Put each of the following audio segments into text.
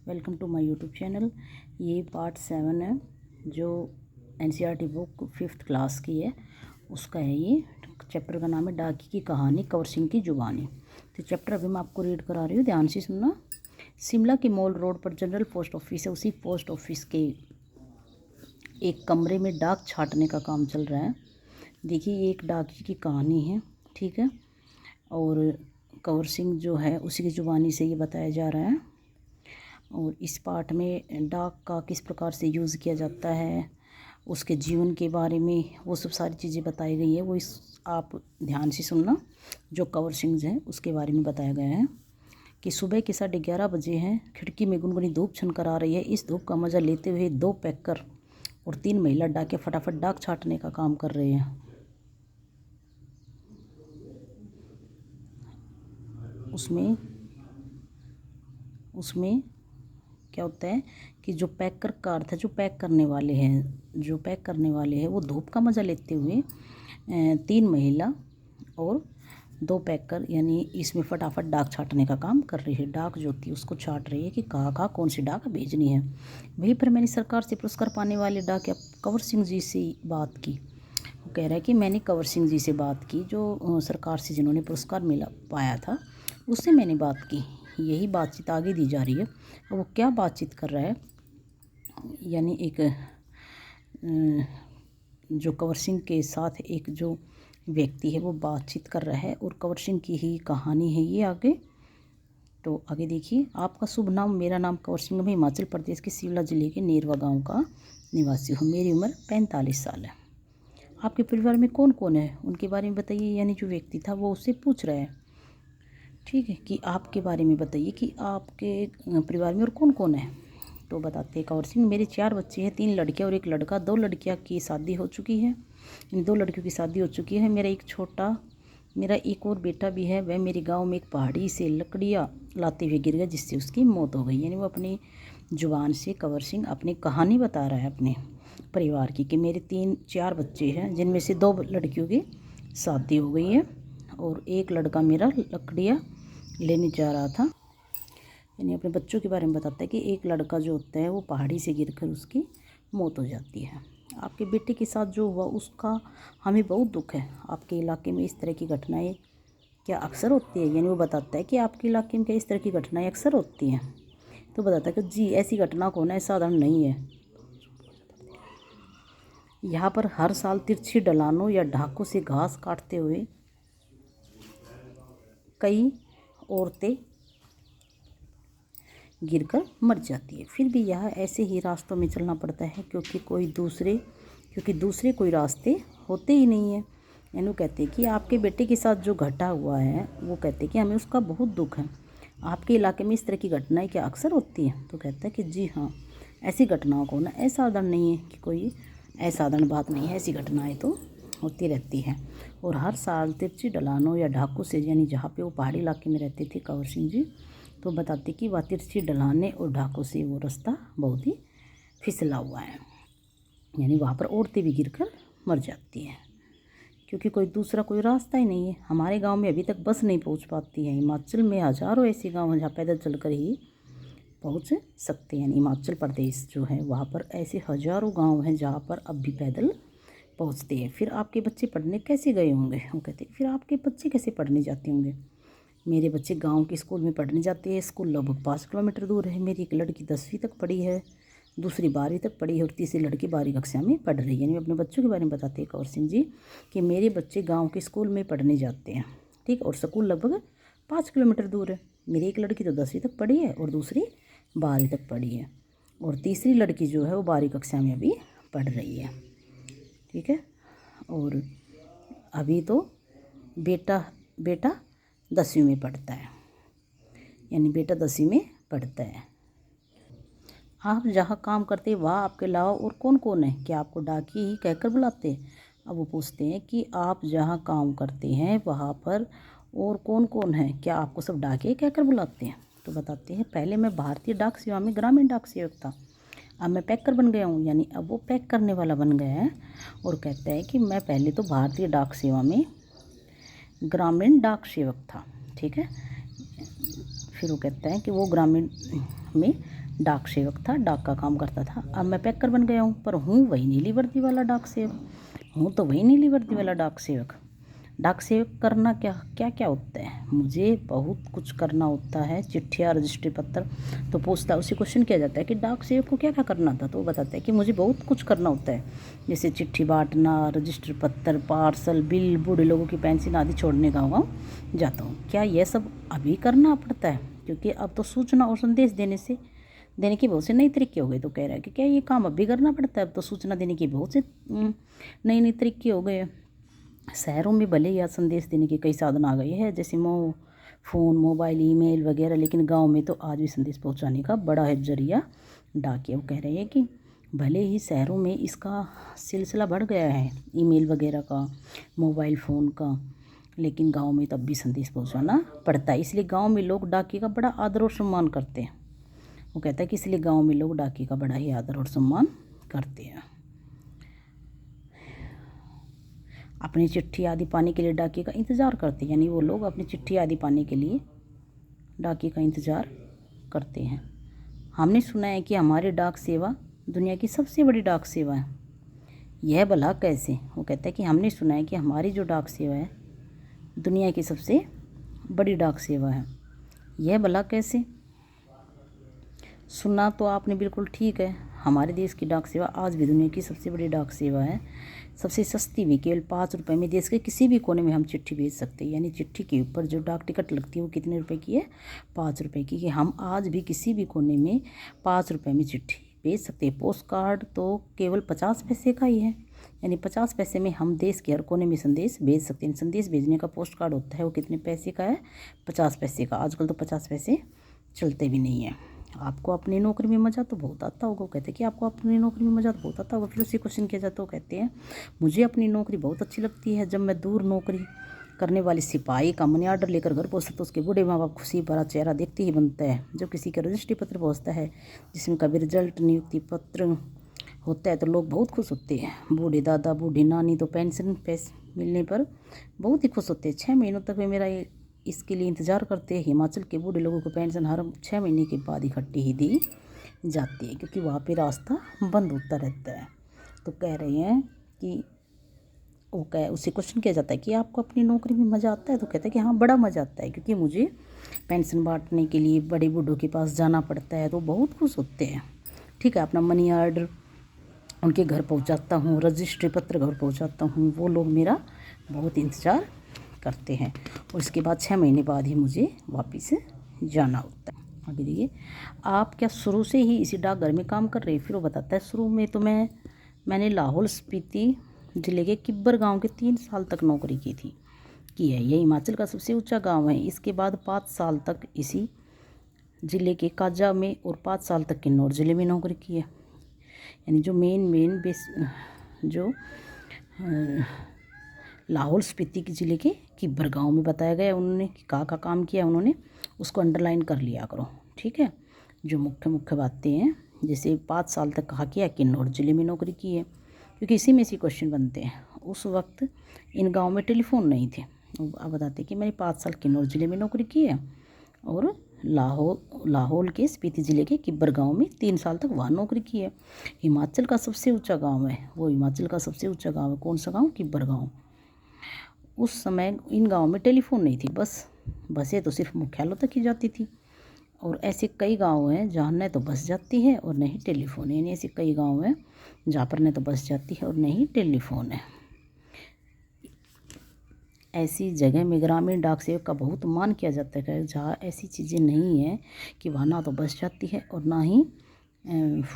Welcome to my YouTube channel. ये part 7 है जो एनसीईआरटी बुक 5th क्लास की है, उसका है। ये चैप्टर का नाम है डाकी की कहानी, कंवर सिंह की जुबानी। तो चैप्टर अभी मैं आपको रीड करा रही हूँ, ध्यान से सुनना। शिमला के मॉल रोड पर जनरल पोस्ट ऑफिस है। उसी पोस्ट ऑफिस के एक कमरे में डाक छाँटने का काम चल रहा है। देखिए, ये एक डाकी की कहानी है, ठीक है। और कंवर सिंह जो है उसी की जुबानी से ये बताया जा रहा है। और इस पार्ट में डाक का किस प्रकार से यूज़ किया जाता है, उसके जीवन के बारे में वो सब सारी चीज़ें बताई गई है। वो इस आप ध्यान से सुनना। जो कंवर सिंह है उसके बारे में बताया गया है कि सुबह के 11:30 बजे हैं। खिड़की में गुनगुनी धूप छनकर आ रही है। इस धूप का मज़ा लेते हुए 2 पैकर और 3 महिला डाके फटाफट डाक छाँटने का काम कर रहे हैं। उसमें क्या होता है कि जो पैकर का अर्थ है, जो पैक करने वाले हैं वो धूप का मज़ा लेते हुए 3 महिला और 2 पैकर, यानी इसमें फटाफट डाक छाँटने का काम कर रही है। डाक जो थी उसको छाँट रही है कि कहाँ कौन सी डाक भेजनी है। वहीं पर मैंने सरकार से पुरस्कार पाने वाले डाक या कंवर सिंह जी से बात की। वो कह रहा है कि मैंने कंवर सिंह जी से बात की, जो सरकार से जिन्होंने पुरस्कार पाया था, उससे मैंने बात की। यही बातचीत आगे दी जा रही है। और वो क्या बातचीत कर रहा है, यानी एक जो कंवर सिंह के साथ एक जो व्यक्ति है वो बातचीत कर रहा है, और कंवर सिंह की ही कहानी है ये आगे। तो आगे देखिए। आपका शुभ नाम? मेरा नाम कंवर सिंह। मैं हिमाचल प्रदेश के शिमला जिले के नेरवा गांव का निवासी हूँ। मेरी उम्र 45 साल है। आपके परिवार में कौन कौन है, उनके बारे में बताइए। यानी जो व्यक्ति था वो उससे पूछ रहा है, ठीक है, कि आपके बारे में बताइए कि आपके परिवार में और कौन कौन है। तो बताते हैं कंवर सिंह, मेरे 4 बच्चे हैं, 3 लड़कियां और 1 लड़का। 2 लड़कियां की शादी हो चुकी है, इन 2 लड़कियों की शादी हो चुकी है। मेरा एक और बेटा भी है। वह मेरे गांव में एक पहाड़ी से लकड़ियाँ लाते हुए गिर गया, जिससे उसकी मौत हो गई। यानी वो अपनी जुबान से कंवर सिंह अपनी कहानी बता रहा है अपने परिवार की, कि मेरे 4 बच्चे हैं, जिनमें से 2 लड़कियों की शादी हो गई है और 1 लड़का मेरा लकड़ियाँ लेने जा रहा था। यानी अपने बच्चों के बारे में बताता है कि एक लड़का जो होता है वो पहाड़ी से गिरकर उसकी मौत हो जाती है। आपके बेटे के साथ जो हुआ उसका हमें बहुत दुख है। आपके इलाके में इस तरह की घटनाएं क्या अक्सर होती है? यानी वो बताता है कि आपके इलाके में क्या इस तरह की घटनाएं अक्सर होती हैं? तो बताता है कि जी, ऐसी घटना को होना साधारण नहीं है। यहाँ पर हर साल तिरछी ढलानों या ढाकों से घास काटते हुए कई औरतें गिरकर मर जाती है। फिर भी यह ऐसे ही रास्तों में चलना पड़ता है, क्योंकि दूसरे कोई रास्ते होते ही नहीं है। यानी वो कहते हैं कि आपके बेटे के साथ जो घटा हुआ है, वो कहते हैं कि हमें उसका बहुत दुख है। आपके इलाके में इस तरह की घटनाएं क्या अक्सर होती हैं? तो कहता है कि जी हाँ, ऐसी घटनाओं को ना असाधारण नहीं है, कि कोई असाधारण बात नहीं है, ऐसी घटनाएं तो होती रहती हैं। और हर साल तिरछी ढलानों या ढाकों से, यानी जहाँ पे वो पहाड़ी इलाके में रहते थे कंवर सिंह जी, तो बताते कि वह तिरछी ढलाने और ढाकों से वो रास्ता बहुत ही फिसला हुआ है। यानी वहाँ पर औरतें भी गिरकर मर जाती हैं, क्योंकि कोई रास्ता ही नहीं है। हमारे गांव में अभी तक बस नहीं पहुंच पाती है। हिमाचल में हज़ारों ऐसे गांव हैं जहाँ पैदल चलकर ही पहुंच सकते हैं। यानी हिमाचल प्रदेश जो है वहाँ पर ऐसे हज़ारों गाँव हैं जहाँ पर अब भी पैदल पहुँचते हैं। फिर आपके बच्चे पढ़ने कैसे गए होंगे? वो कहते हैं, फिर आपके बच्चे कैसे पढ़ने जाते होंगे? मेरे बच्चे गांव के स्कूल में पढ़ने जाते हैं। स्कूल लगभग 5 किलोमीटर दूर है। मेरी एक लड़की 10वीं तक पढ़ी है, दूसरी 12वीं तक पढ़ी है और तीसरी लड़की 12वीं कक्षा में पढ़ रही है। यानी अपने बच्चों के बारे में बताते हैं कंवर सिंह जी कि मेरे बच्चे गांव के स्कूल में पढ़ने जाते हैं, ठीक। और स्कूल लगभग 5 किलोमीटर दूर है। मेरी एक लड़की तो 10वीं तक पढ़ी है और दूसरी 12वीं तक पढ़ी है, और तीसरी लड़की जो है वो 12वीं कक्षा में अभी पढ़ रही है, ठीक है। और अभी तो बेटा 10वीं में पढ़ता है। यानी बेटा 10वीं में पढ़ता है। आप जहाँ काम करते हैं वहाँ आपके अलावा और कौन कौन है? क्या आपको डाकी ही कहकर बुलाते हैं? अब वो पूछते हैं कि आप जहाँ काम करते हैं वहाँ पर और कौन कौन है? क्या आपको सब डाकिए कहकर बुलाते हैं? तो बताते हैं, पहले मैं भारतीय डाक सेवा में ग्रामीण डाक सेवक था, अब मैं पैकर बन गया हूँ। यानी अब वो पैक करने वाला बन गया है। और कहता है कि मैं पहले तो भारतीय डाक सेवा में ग्रामीण डाक सेवक था, ठीक है। फिर वो कहता है कि वो ग्रामीण में डाक सेवक था, डाक का काम करता था। अब मैं पैकर बन गया हूँ, पर हूँ वही नीली वर्दी वाला डाक सेवक, हूँ तो वही नीली वर्दी वाला डाक सेवक। डाक सेवक करना क्या क्या क्या होता है? मुझे बहुत कुछ करना होता है, चिट्ठियाँ, रजिस्ट्री पत्र। तो पूछता, उसी क्वेश्चन किया जाता है कि डाक सेवक को क्या क्या करना था, तो वो बताता है कि मुझे बहुत कुछ करना होता है, जैसे चिट्ठी बांटना, रजिस्ट्री पत्र, पार्सल, बिल, बूढ़े लोगों की पेंशन आदि छोड़ने गाँव जाता हूँ। क्या यह सब अभी करना पड़ता है? क्योंकि अब तो सूचना और संदेश देने के बहुत से नए तरीके हो गए। तो कह रहा है कि क्या ये काम अब भी करना पड़ता है? अब तो सूचना देने के बहुत से नए नए तरीके हो गए। शहरों में भले या संदेश देने के कई साधन आ गए हैं, जैसे फ़ोन, मोबाइल, ईमेल वगैरह, लेकिन गांव में तो आज भी संदेश पहुंचाने का बड़ा है जरिया डाकिया। वो कह रहे हैं कि भले ही शहरों में इसका सिलसिला बढ़ गया है, ईमेल वगैरह का, मोबाइल फ़ोन का, लेकिन गांव में तब भी संदेश पहुंचाना पड़ता है। इसलिए गांव में लोग डाकिये का बड़ा आदर और सम्मान करते हैं। वो कहता है कि इसलिए गांव में लोग डाकिये का बड़ा ही आदर और सम्मान करते हैं। अपनी चिट्ठी आदि पाने के लिए डाकिये का इंतज़ार करते हैं, यानी वो लोग अपनी चिट्ठी आदि पाने के लिए डाकिये का इंतज़ार करते हैं। हमने सुना है कि हमारी डाक सेवा दुनिया की सबसे बड़ी डाक सेवा है। यह भला कैसे? वो कहता है कि हमने सुना है कि हमारी जो डाक सेवा है दुनिया की सबसे बड़ी डाक सेवा है। यह भला कैसे? सुना तो आपने बिल्कुल ठीक है। हमारे देश की डाक सेवा आज भी दुनिया की सबसे बड़ी डाक सेवा है, सबसे सस्ती भी। केवल 5 रुपये में देश के किसी भी कोने में हम चिट्ठी भेज सकते हैं। यानी चिट्ठी के ऊपर जो डाक टिकट लगती है वो कितने रुपए की है? 5 रुपये की। कि हम आज भी किसी भी कोने में 5 रुपये में चिट्ठी भेज सकते हैं। पोस्ट कार्ड तो केवल 50 पैसे का ही है, यानी 50 पैसे में हम देश के हर कोने में संदेश भेज सकते हैं। संदेश भेजने का पोस्ट कार्ड होता है वो कितने पैसे का है? 50 पैसे का। आजकल तो 50 पैसे चलते भी नहीं हैं। आपको अपनी नौकरी में मज़ा तो बहुत आता होगा। वो कहते हैं कि आपको अपनी नौकरी में मज़ा तो बहुत आता होगा। फिर उसी क्वेश्चन किया जाता है, वो कहते हैं मुझे अपनी नौकरी बहुत अच्छी लगती है। जब मैं दूर नौकरी करने वाले सिपाही का मनी ऑर्डर लेकर घर पहुँचता तो उसके बूढ़े माँ बाप खुशी भरा चेहरा देखते ही बनता है। जब किसी का रजिस्ट्री पत्र पहुँचता है जिसमें कभी रिजल्ट, नियुक्ति पत्र होता है तो लोग बहुत खुश होते हैं। बूढ़े दादा, बूढ़ी नानी तो पेंशन पैसे मिलने पर बहुत ही खुश होते हैं। 6 महीनों तक वे मेरा इसके लिए इंतज़ार करते हैं। हिमाचल के बूढ़े लोगों को पेंशन हर 6 महीने के बाद इकट्ठी ही दी जाती है, क्योंकि वहाँ पे रास्ता बंद होता रहता है। तो कह रहे हैं कि उसे क्वेश्चन किया जाता है कि आपको अपनी नौकरी में मज़ा आता है? तो कहता है कि हाँ, बड़ा मज़ा आता है, क्योंकि मुझे पेंशन बांटने के लिए बड़े बूढ़ों के पास जाना पड़ता है तो बहुत खुश होते हैं। ठीक है, अपना मनी ऑर्डर उनके घर पहुंचाता हूँ, रजिस्ट्री पत्र घर पहुंचाता हूँ, वो लोग मेरा बहुत इंतज़ार करते हैं। और इसके बाद 6 महीने बाद ही मुझे वापस जाना होता है। आगे देखिए, आप क्या शुरू से ही इसी डाकघर में काम कर रहे हैं? फिर वो बताता है शुरू में तो मैंने लाहौल स्पीति ज़िले के किब्बर गांव के 3 साल तक नौकरी की है। यह हिमाचल का सबसे ऊंचा गांव है। इसके बाद 5 साल तक इसी ज़िले के काजा में और 5 साल तक किन्नौर ज़िले में नौकरी की है। यानी जो मेन बेस जो लाहौल स्पीति के ज़िले के किब्बर गांव में बताया गया उन्होंने कहाँ का काम किया, उन्होंने उसको अंडरलाइन कर लिया करो। ठीक है, जो मुख्य बातें हैं, जैसे 5 साल तक कहाँ किया, किन्नौर ज़िले में नौकरी की है, क्योंकि इसी में से क्वेश्चन बनते हैं। उस वक्त इन गाँव में टेलीफोन नहीं थे। अब बताते कि मैंने 5 साल किन्नौर ज़िले में नौकरी की है और लाहौल के स्पीति ज़िले के किब्बर गांव में 3 साल तक वहाँ नौकरी की है। हिमाचल का सबसे ऊंचा गांव है वो, हिमाचल का सबसे ऊंचा गांव है। कौन सा गांव? किब्बर गांव। उस समय इन गांव में टेलीफोन नहीं थी, बसें तो सिर्फ मुख्यालयों तक ही जाती थी। और ऐसे कई गांव हैं जहाँ न तो बस जाती है और न ही टेलीफोन है। यानी ऐसे कई गांव हैं जहाँ पर न तो बस जाती है और न ही टेलीफोन है। ऐसी जगह में ग्रामीण डाक सेवक का बहुत मान किया जाता है, जहाँ ऐसी चीज़ें नहीं हैं कि वहाँ ना तो बस जाती है और ना ही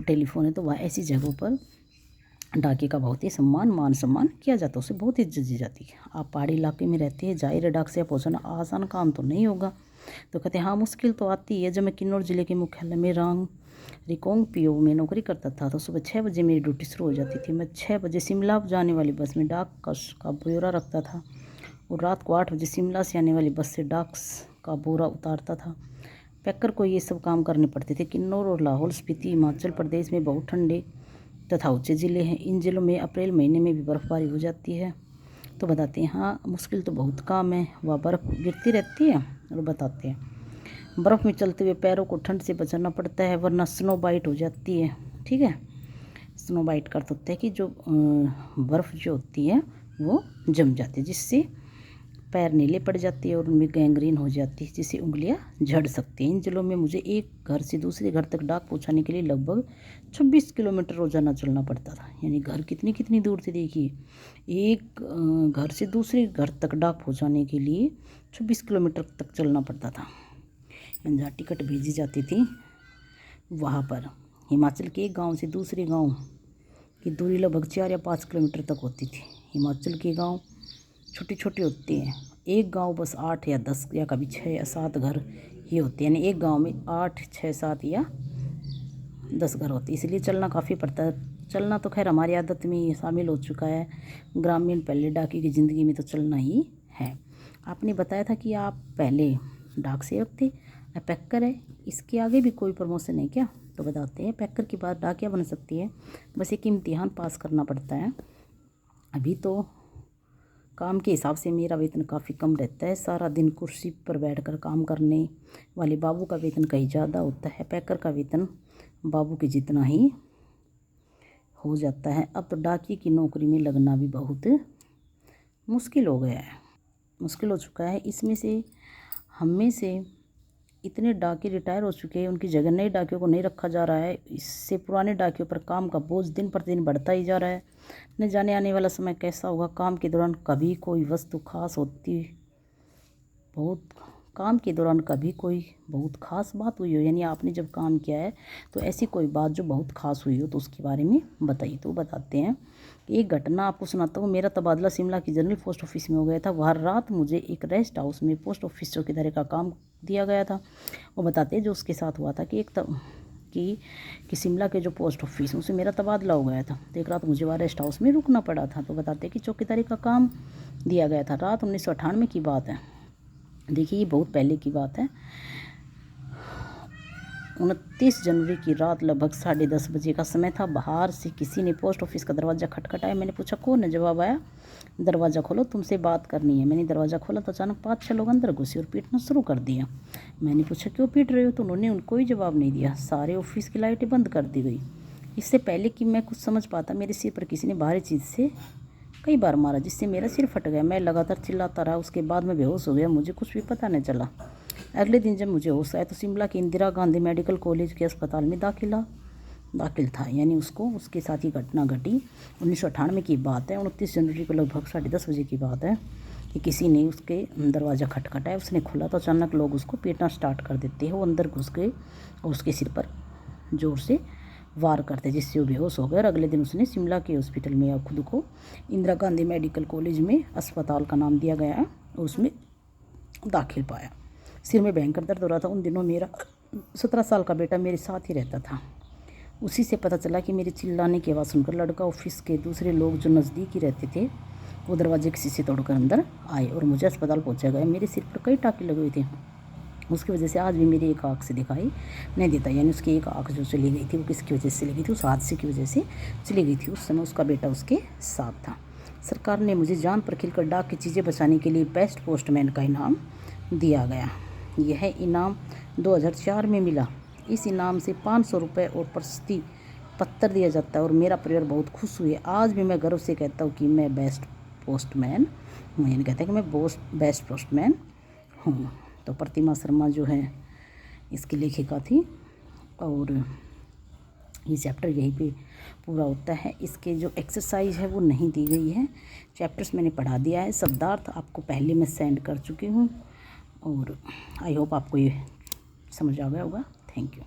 टेलीफोन है, तो वहाँ ऐसी जगहों पर डाकिये का बहुत ही मान सम्मान किया जाता है, उसे बहुत इज्जत दी जाती है। आप पहाड़ी इलाके में रहते हैं, जाहिर है डाक से पहुँचाना आसान काम तो नहीं होगा। तो कहते हैं हाँ, मुश्किल तो आती है। जब मैं किन्नौर ज़िले के मुख्यालय में रिकोंग पीओ में नौकरी करता था तो सुबह 6 बजे मेरी ड्यूटी शुरू हो जाती थी। मैं 6 बजे शिमला जाने वाली बस में डाक का ब्यौरा रखता था और रात को 8 बजे शिमला से आने वाली बस से डाक का बोरा उतारता था। पैकर को ये सब काम करने पड़ते थे। किन्नौर और लाहौल स्पीति हिमाचल प्रदेश में बहुत ठंडे तथा ऊंचे ज़िले हैं। इन ज़िलों में अप्रैल महीने में भी बर्फ़बारी हो जाती है। तो बताते हैं हाँ, मुश्किल तो बहुत काम है, वह बर्फ़ गिरती रहती है। और बताते हैं बर्फ़ में चलते हुए पैरों को ठंड से बचाना पड़ता है, वरना स्नो बाइट हो जाती है। ठीक है, स्नो बाइट का अर्थ होता है कि जो बर्फ़ जो होती है वो जम जाती है, जिससे पैर नीले पड़ जाती है और उनमें गैंग्रीन हो जाती है, जिससे उंगलियां झड़ सकती हैं। इन जिलों में मुझे एक घर से दूसरे घर तक डाक पहुंचाने के लिए लगभग 26 किलोमीटर रोजाना चलना पड़ता था। यानी घर कितनी कितनी दूर थी, देखिए, एक घर से दूसरे घर तक डाक पहुंचाने के लिए 26 किलोमीटर तक चलना पड़ता था। जहाँ टिकट भेजी जाती थी वहाँ पर हिमाचल के एक गाँव से दूसरे गाँव की दूरी लगभग 4 या 5 किलोमीटर तक होती थी। हिमाचल के गाँव छोटे छोटे होते हैं, एक गांव बस 8 या 10 या कभी 6 या 7 घर ही होते हैं। यानी एक गांव में 8, 6, 7 या 10 घर होते हैं, इसलिए चलना काफ़ी पड़ता है। चलना तो खैर हमारी आदत में शामिल हो चुका है, ग्रामीण पहले डाकी की ज़िंदगी में तो चलना ही है। आपने बताया था कि आप पहले डाक सेवक थे, अब पैकर है, इसके आगे भी कोई प्रमोशन है क्या? तो बताते हैं। पैकर के बाद डाकिया बन सकती है, बस एक इम्तिहान पास करना पड़ता है। अभी तो काम के हिसाब से मेरा वेतन काफ़ी कम रहता है, सारा दिन कुर्सी पर बैठकर काम करने वाले बाबू का वेतन कहीं ज़्यादा होता है। पैकर का वेतन बाबू के जितना ही हो जाता है। अब तो डाकिए की नौकरी में लगना भी बहुत मुश्किल हो गया है, मुश्किल हो चुका है। इसमें से हम में से इतने डाके रिटायर हो चुके हैं, उनकी जगह नए डाकियों को नहीं रखा जा रहा है। इससे पुराने डाकियों पर काम का बोझ दिन प्रतिदिन बढ़ता ही जा रहा है। न जाने आने वाला समय कैसा होगा। काम के दौरान कभी कोई वस्तु खास होती, कभी कोई बहुत ख़ास बात हुई हो, यानी आपने जब काम किया है तो ऐसी कोई बात जो बहुत ख़ास हुई हो तो उसके बारे में बताइए। तो बताते हैं, एक घटना आपको सुनाता हूँ। मेरा तबादला शिमला की जनरल पोस्ट ऑफिस में हो गया था। वह रात मुझे एक रेस्ट हाउस में पोस्ट ऑफिस चौकीदारी का काम दिया गया था। वो बताते हैं जो उसके साथ हुआ था कि शिमला के जो पोस्ट ऑफिस है उसमें मेरा तबादला हो गया था, तो एक रात मुझे वहाँ रेस्ट हाउस में रुकना पड़ा था। तो बताते हैं कि चौकीदारी का काम दिया गया था। रात 1998 की बात है। देखिए, ये बहुत पहले की बात है। 29 जनवरी की रात लगभग 10:30 बजे का समय था। बाहर से किसी ने पोस्ट ऑफिस का दरवाज़ा खटखटाया। मैंने पूछा कौन है? जवाब आया, दरवाज़ा खोलो, तुमसे बात करनी है। मैंने दरवाज़ा खोला तो अचानक 5-6 लोग अंदर घुसे और पीटना शुरू कर दिया। मैंने पूछा क्यों पीट रहे हो? तो उन्होंने कोई जवाब नहीं दिया। सारे ऑफिस की लाइटें बंद कर दी गई। इससे पहले कि मैं कुछ समझ पाता, मेरे सिर पर किसी ने भारी चीज़ से कई बार मारा, जिससे मेरा सिर फट गया। मैं लगातार चिल्लाता रहा। उसके बाद मैं बेहोश हो गया, मुझे कुछ भी पता नहीं चला। अगले दिन जब मुझे होश आया तो शिमला के इंदिरा गांधी मेडिकल कॉलेज के अस्पताल में दाखिल था। यानी उसके साथ ही घटना घटी। 1998 की बात है। 29 जनवरी को लगभग 10:30 बजे की बात है कि किसी ने उसके दरवाज़ा खटखटाया। उसने खोला तो अचानक लोग उसको पीटना स्टार्ट कर देते हैं। वो अंदर घुस गए और उसके सिर पर ज़ोर से वार करते, जिससे वो बेहोश हो गए। और अगले दिन उसने शिमला के हॉस्पिटल में या खुद को इंदिरा गांधी मेडिकल कॉलेज में अस्पताल का नाम दिया गया और उसमें दाखिल पाया। सिर में भयंकर दर्द हो रहा था। उन दिनों मेरा 17 साल का बेटा मेरे साथ ही रहता था। उसी से पता चला कि मेरे चिल्लाने की आवाज़ सुनकर लड़का, ऑफिस के दूसरे लोग जो नज़दीक ही रहते थे, वो दरवाजे के शीशे तोड़कर अंदर आए और मुझे अस्पताल पहुंचा गया। मेरे सिर पर कई टाँके लगे हुए थे। उसकी वजह से आज भी मेरी एक आँख से दिखाई नहीं देता। यानी उसकी एक आँख जो चली गई थी वो किसकी वजह से चली गई थी? उस हादसे की वजह से चली गई थी। उस समय उसका बेटा उसके साथ था। सरकार ने मुझे जान पर खिलकर डाक की चीज़ें बचाने के लिए बेस्ट पोस्टमैन का इनाम दिया गया। यह इनाम 2004 में मिला। इस इनाम से 500 रुपये और प्रशस्ति पत्र दिया जाता है और मेरा परिवार बहुत खुश हुए। आज भी मैं गर्व से कहता हूँ कि मैं बेस्ट पोस्टमैन हूँ। यानी कहते हैं कि मैं बेस्ट पोस्टमैन हूँ। तो प्रतिमा शर्मा जो है इसकी लेखिका थी और ये चैप्टर यहीं पे पूरा होता है। इसके जो एक्सरसाइज है वो नहीं दी गई है, चैप्टर्स मैंने पढ़ा दिया है। शब्दार्थ आपको पहले मैं सेंड कर चुकी हूँ और आई होप आपको ये समझ आ गया होगा। Thank you.